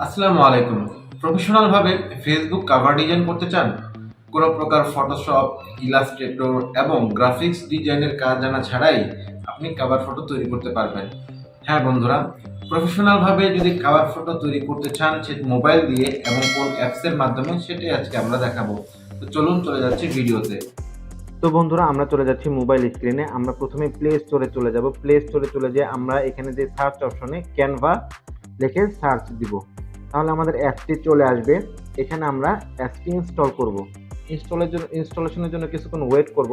আসসালামু আলাইকুম। প্রফেশনাল ভাবে ফেসবুক কভার ডিজাইন করতে চান? কোনো প্রকার ফটোশপ, ইলাস্ট্রেটর এবং গ্রাফিক্স ডিজাইনের কাজ জানা ছাড়াই আপনি কভার ফটো তৈরি করতে পারবেন। হ্যাঁ বন্ধুরা, প্রফেশনাল ভাবে যদি কভার ফটো তৈরি করতে চান সেটা মোবাইল দিয়ে এবং কোন অ্যাপসের মাধ্যমে সেটাই আজকে আমরা দেখাবো। তো চলুন চলে যাচ্ছি ভিডিওতে। তো বন্ধুরা, আমরা চলে যাচ্ছি মোবাইল স্ক্রিনে। আমরা প্রথমে প্লে স্টোরে চলে যাব। প্লে স্টোরে চলে যেয়ে আমরা এখানে যে সার্চ অপশনে ক্যানভা লিখে সার্চ দিব, তাহলে আমাদের অ্যাপটি চলে আসবে। এখানে আমরা অ্যাপটি ইনস্টল করব। ইনস্টলেশনের জন্য কিছুক্ষণ ওয়েট করব।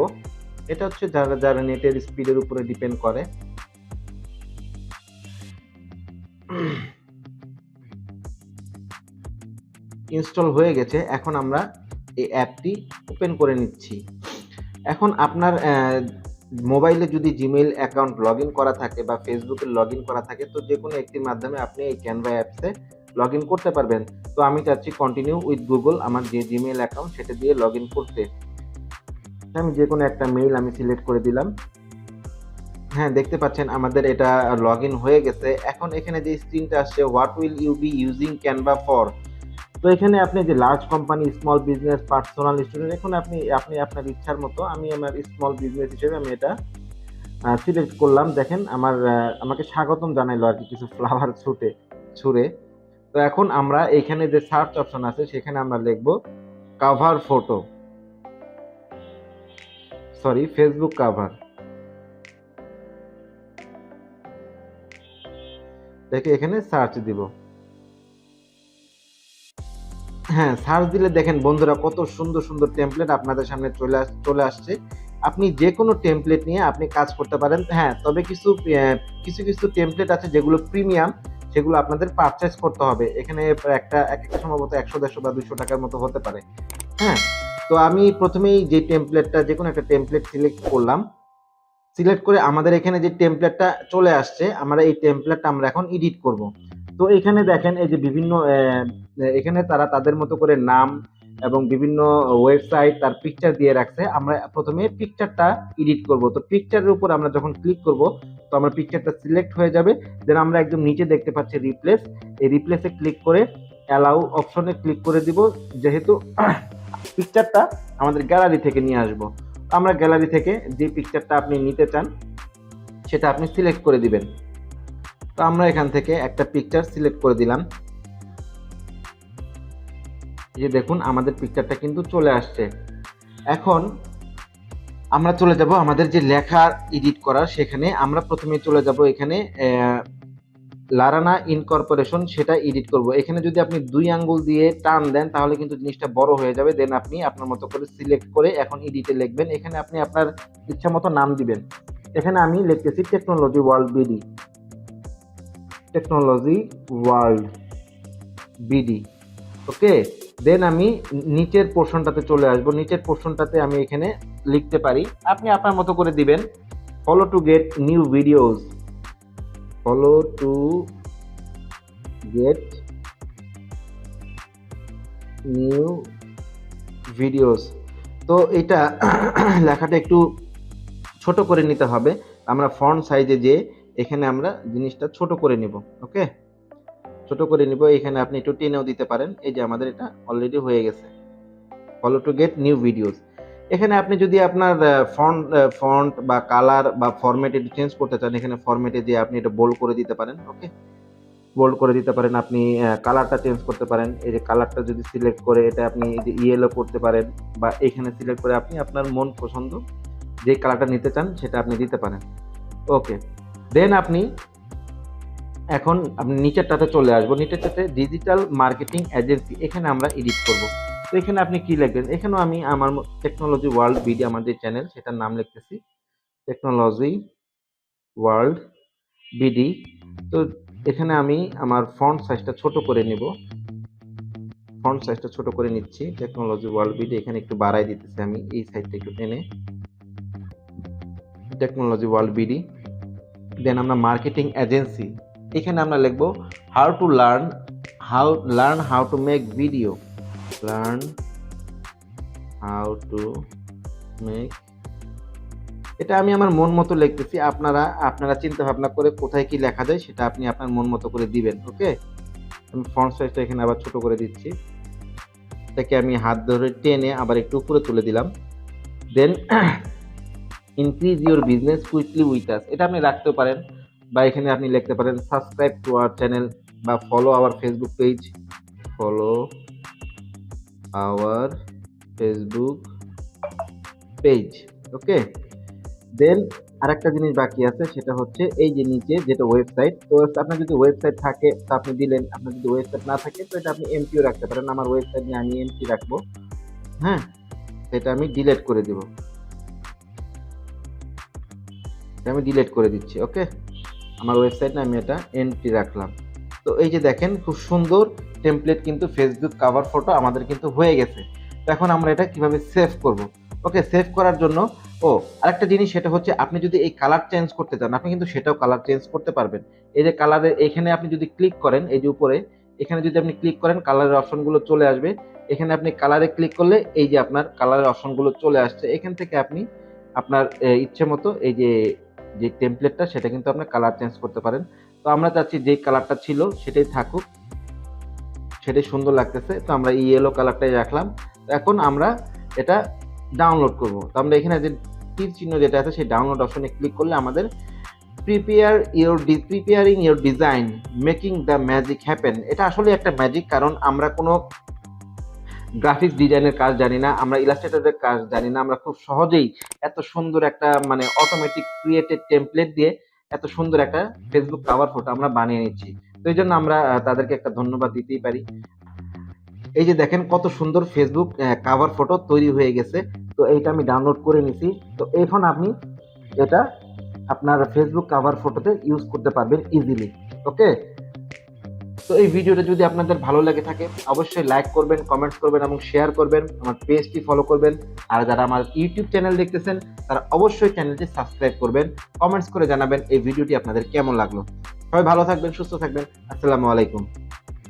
এটা হচ্ছে যারা যারা নেটের স্পিডের উপরে ডিপেন্ড করে। ইনস্টল হয়ে গেছে। এখন আমরা এই অ্যাপটি ওপেন করে নিচ্ছি। এখন আপনার মোবাইলে যদি জিমেইল অ্যাকাউন্ট লগ ইন করা থাকে বা ফেসবুকে লগ ইন করা থাকে, তো যে কোনো একটির মাধ্যমে আপনি এই ক্যানভা অ্যাপসে লগ ইন করতে পারবেন। তো আমি চাচ্ছি কন্টিনিউ উইথ গুগল, আমার যে জিমেইল অ্যাকাউন্ট সেটা দিয়ে লগ ইন করতে। আমি যে কোনো একটা মেইল আমি সিলেক্ট করে দিলাম। হ্যাঁ, দেখতে পাচ্ছেন আমাদের এটা লগ ইন হয়ে গেছে। এখন এখানে যে স্ক্রিনটা আসছে, what will you be using Canva for, তো এখানে আপনি যে large company, small business, personal student, এখন আপনি আপনার ইচ্ছার মতো, আমি আমার স্মল বিজনেস হিসেবে আমি এটা সিলেক্ট করলাম। দেখেন আমাকে স্বাগতম জানাইলো আর কি, কিছু ফ্লাওয়ার ছুঁড়ে। তো এখন আমরা এখানে যে সার্চ অপশন আছে সেখানে আমরা লিখবো cover photo, sorry Facebook cover. দেখে এখানে সার্চ দিব। হ্যাঁ, সার্চ দিলে দেখেন বন্ধুরা কত সুন্দর সুন্দর টেমপ্লেট আপনাদের সামনে চলে আসছে। আপনি যে কোনো টেমপ্লেট নিয়ে আপনি কাজ করতে পারেন। হ্যাঁ, তবে কিছু টেমপ্লেট আছে যেগুলো প্রিমিয়াম, সেগুলো আপনাদের পারচেজ করতে হবে। এখানে একটা সম্ভবত ১০০, ১৫০ বা ২০০ টাকার মতো হতে পারে। হ্যাঁ, তো আমি প্রথমেই যে টেমপ্লেটটা, যে কোনো একটা টেমপ্লেট সিলেক্ট করলাম। সিলেক্ট করে আমাদের এখানে যে টেমপ্লেটটা চলে আসছে, আমরা এই টেমপ্লেটটা আমরা এখন এডিট করব। তো এখানে দেখেন এই যে বিভিন্ন এখানে তারা তাদের মতো করে নাম এবং বিভিন্ন ওয়েবসাইট তার পিকচার দিয়ে রাখছে। আমরা প্রথমে পিকচারটা এডিট করব। তো পিকচারের উপর আমরা যখন ক্লিক করব, তো আমার পিকচারটা সিলেক্ট হয়ে যাবে। দেন আমরা একদম নিচে দেখতে পাচ্ছি রিপ্লেস। এই রিপ্লেসে ক্লিক করে অ্যালাউ অপশনে ক্লিক করে দিব, যেহেতু পিকচারটা আমাদের গ্যালারি থেকে নিয়ে আসবো। আমরা গ্যালারি থেকে যে পিকচারটা আপনি নিতে চান সেটা আপনি সিলেক্ট করে দিবেন। তো আমরা এখান থেকে একটা পিকচার সিলেক্ট করে দিলাম। এই যে দেখুন আমাদের পিকচারটা কিন্তু চলে আসছে। এখন আমরা চলে যাব আমাদের যে লেখা এডিট করার, সেখানে আমরা প্রথমে চলে যাব এখানে লারানা ইনকর্পোরেশন, সেটা এডিট করব। এখানে যদি আপনি ২ আঙ্গুল দিয়ে টান দেন তাহলে কিন্তু জিনিসটা বড় হয়ে যাবে। দেন আপনি আপনার মতো করে সিলেক্ট করে এখন এডিটে লিখবেন। এখানে আপনি আপনার ইচ্ছা মতো নাম দিবেন। এখানে আমি লিখতেছি technology world BD, technology world BD. Okay, then আমি নিচের পোর্শনটাতে চলে আসবো। নিচের পোর্শনটাতে আমি এখানে লিখতে পারি, আপনি আপনার মতো করে দিবেন, follow to get new videos, follow to get new videos. তো এটা লেখাটা একটু ছোট করে নিতে হবে। আমরা ফন্ট সাইজে যে এখানে আমরা জিনিসটা ছোট করে নিব। ওকে, ছোট করে নিব। এখানে আপনি একটু টেনেও দিতে পারেন। এই যে আমাদের এটা অলরেডি হয়ে গেছে, follow to get new videos. এখানে আপনি যদি আপনার ফন্ট বা কালার বা ফরম্যাট একটু চেঞ্জ করতে চান, এখানে ফরম্যাটে যে আপনি এটা বোল্ড করে দিতে পারেন। ওকে, বোল্ড করে দিতে পারেন। আপনি কালারটা চেঞ্জ করতে পারেন। এই যে কালারটা যদি সিলেক্ট করে এটা আপনি এই যে ইয়েলো করতে পারেন, বা এখানে সিলেক্ট করে আপনি আপনার মন পছন্দ যে কালারটা নিতে চান সেটা আপনি দিতে পারেন। ওকে, দেন এখন আপনি নিচেরটাতে চলে আসবো। নিচেরটাতে ডিজিটাল মার্কেটিং এজেন্সি, এখানে আমরা এডিট করব। তো এখানে আপনি কি লিখবেন, এখানেও আমি আমার টেকনোলজি ওয়ার্ল্ড বিডি, আমার যে চ্যানেল সেটার নাম লিখতেছি টেকনোলজি ওয়ার্ল্ড বিডি। তো এখানে আমি আমার ফন্ট সাইজটা ছোট করে নিব। ফন্ট সাইজটা ছোট করে নিচ্ছি, টেকনোলজি ওয়ার্ল্ড বিডি এখানে একটু বাড়াই দিতেছি আমি, এই সাইডটা একটু টেনে, টেকনোলজি ওয়ার্ল্ড বিডি। দেন আমরা মার্কেটিং এজেন্সি, এখানে আমরা লিখব how to learn how to make video, learn how to make. এটা আমি আমার মন মতো লিখতেছি, আপনারা চিন্তা ভাবনা করে কোথায় কি লেখা যায় সেটা আপনি আপনার মন মতো করে দিবেন। ওকে, আমি ফন্ট সাইজটা এখানে আবার ছোট করে দিচ্ছি। এটাকে আমি হাত ধরে টেনে আবার একটু উপরে তুলে দিলাম। Then increase your business quickly with us, এটা আপনি রাখতেও পারেন, বা এখানে আপনি লিখতে পারেন সাবস্ক্রাইব টু আওয়ার চ্যানেল বা follow our Facebook page, follow our Facebook page. Okay, then আরেকটা জিনিস বাকি আছে, সেটা হচ্ছে এই যে নিচে যেটা ওয়েবসাইট, তো আপনার যদি ওয়েবসাইট থাকে তো আপনি দিলেন, আপনার যদি ওয়েবসাইট না থাকে তো এটা আপনি এমটিও রাখতে পারেন। আমার ওয়েবসাইট নিয়ে আমি এমটি রাখবো। হ্যাঁ, সেটা আমি ডিলিট করে দিব, এটা আমি ডিলিট করে দিচ্ছি। ওকে, আমার ওয়েবসাইট না আমি এটা এমটি রাখলাম। তো এই যে দেখেন খুব সুন্দর টেমপ্লেট কিন্তু ফেসবুক কভার ফটো আমাদের কিন্তু হয়ে গেছে। তো এখন আমরা এটা কিভাবে সেভ করব? ওকে, সেভ করার জন্য আরেকটা জিনিস, সেটা হচ্ছে আপনি যদি এই কালার চেঞ্জ করতে চান আপনি কিন্তু সেটাও কালার চেঞ্জ করতে পারবেন। এই যে কালারের এখানে আপনি যদি ক্লিক করেন, এই যে উপরে এখানে যদি আপনি ক্লিক করেন কালারের অপশনগুলো চলে আসবে। এখানে আপনি কালারে ক্লিক করলে এই যে আপনার কালারের অপশনগুলো চলে আসছে। এখান থেকে আপনি আপনার ইচ্ছে মতো এই যে যে টেমপ্লেটটা সেটা কিন্তু আপনার কালার চেঞ্জ করতে পারেন। তো আমরা চাচ্ছি যে কালারটা ছিল সেটাই থাকুক, সেটাই সুন্দর লাগতেছে, তো আমরা এই ইয়েলো কালারটাই রাখলাম। তো এখন আমরা এটা ডাউনলোড করব। তো আমরা এখানে যে তীর চিহ্ন যেটা আছে সেই ডাউনলোড অপশনে ক্লিক করলে আমাদের preparing your design making the magic happen, এটা আসলে একটা ম্যাজিক, কারণ আমরা কোনো গ্রাফিক্স ডিজাইনের কাজ জানি না, আমরা ইলাস্ট্রেটরের কাজ জানি না, আমরা খুব সহজেই এত সুন্দর একটা মানে অটোমেটিক ক্রিয়েটেড টেমপ্লেট দিয়ে এত সুন্দর একটা ফেসবুক কভার ফটো আমরা বানিয়ে নিচ্ছি। তো এই জন্য আমরা তাদেরকে একটা ধন্যবাদ দিতেই পারি। এই যে দেখেন কত সুন্দর ফেসবুক কভার ফটো তৈরি হয়ে গেছে। তো এইটা আমি ডাউনলোড করে নিছি। তো এখন আপনি এটা আপনার ফেসবুক কভার ফটোতে ইউজ করতে পারবেন ইজিলি। ওকে, তো এই ভিডিওটা যদি আপনাদের ভালো লেগে থাকে অবশ্যই লাইক করবেন, কমেন্টস করবেন এবং শেয়ার করবেন, আমার পেজটি ফলো করবেন। আর যারা আমার ইউটিউব চ্যানেল দেখতেছেন তারা অবশ্যই চ্যানেলটি সাবস্ক্রাইব করবেন, কমেন্টস করে জানাবেন এই ভিডিওটি আপনাদের কেমন লাগলো। সবাই ভালো থাকবেন, সুস্থ থাকবেন। আসসালামু আলাইকুম।